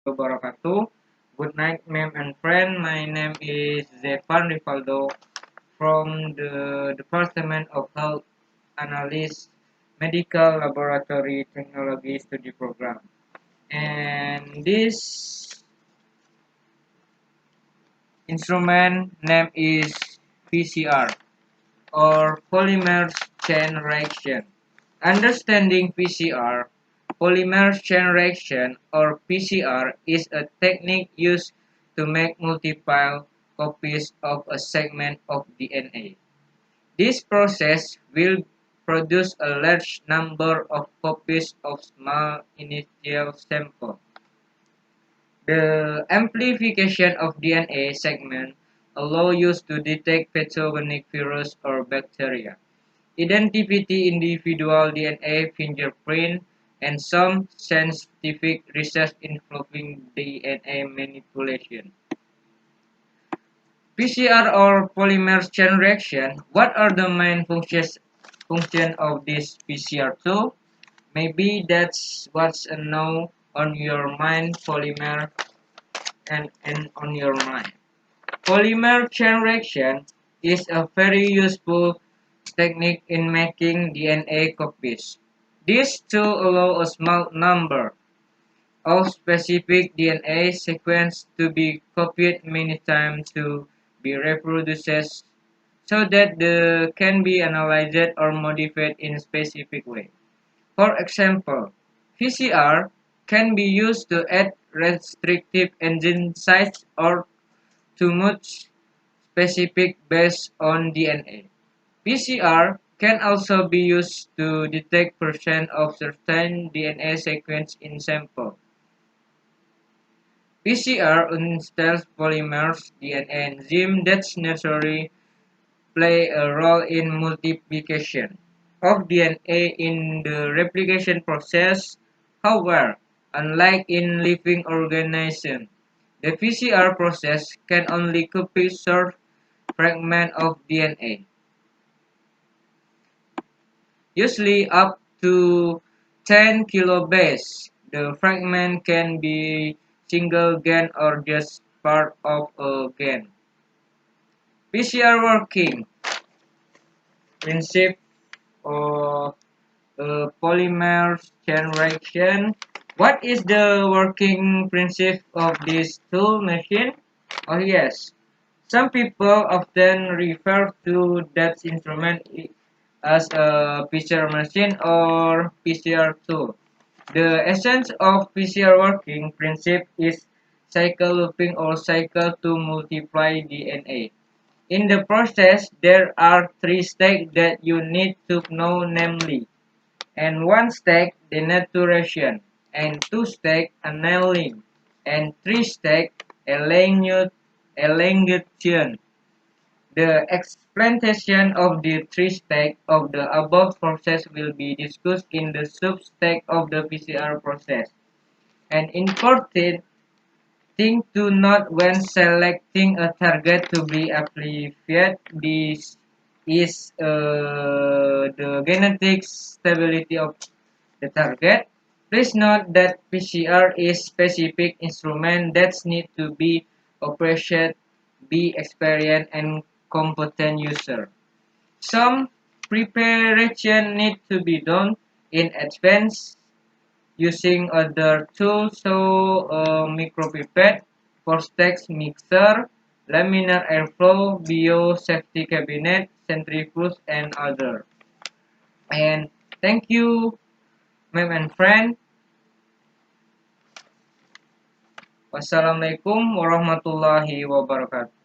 Wabarakatuh. Good night, ma'am and friend. My name is Zevan Rivaldo from the Department of Health Analyst Medical Laboratory Technology Study Program. And this instrument name is PCR or polymer chain reaction. Understanding PCR, polymer chain reaction or PCR is a technique used to make multiple copies of a segment of DNA. This process will produce a large number of copies of small initial sample. The amplification of DNA segment allows you to detect pathogenic virus or bacteria, identify individual DNA fingerprint, and some scientific research involving DNA manipulation. PCR or polymer chain reaction. What are the main function of this PCR tool? Maybe that's what's now on your mind, polymer and on your mind. Polymer chain reaction is a very useful technique in making DNA copies. This tool allows a small number of specific DNA sequences to be copied many times to be reproduced so that they can be analyzed or modified in a specific way. For example, PCR can be used to add restrictive engine sites or to much specific based on DNA. PCR can also be used to detect percent of certain DNA sequence in sample. PCR installs polymers DNA enzyme that naturally play a role in multiplication of DNA in the replication process. However, unlike in living organisms, the PCR process can only copy short fragments of DNA, usually up to 10 kilobase. The fragment can be single gain or just part of a gain. PCR working principle of polymer chain reaction. What is the working principle of this tool machine? Oh yes, some people often refer to that instrument as a PCR machine or PCR tool. The essence of PCR working principle is cycle looping or cycle to multiply DNA. In the process, there are three steps that you need to know, namely, and one step denaturation, and two step annealing, and three step elongation. The explanation of the three steps of the above process will be discussed in the sub-step of the PCR process. An important thing to note when selecting a target to be amplified this is the genetic stability of the target. Please note that PCR is specific instrument that need to be operated by experienced and competent user. Some preparation need to be done in advance using other tools so micropipette, vortex mixer, laminar airflow, biosafety cabinet, centrifuge, and other. And thank you, ma'am and friend. Wassalamualaikum warahmatullahi wabarakatuh.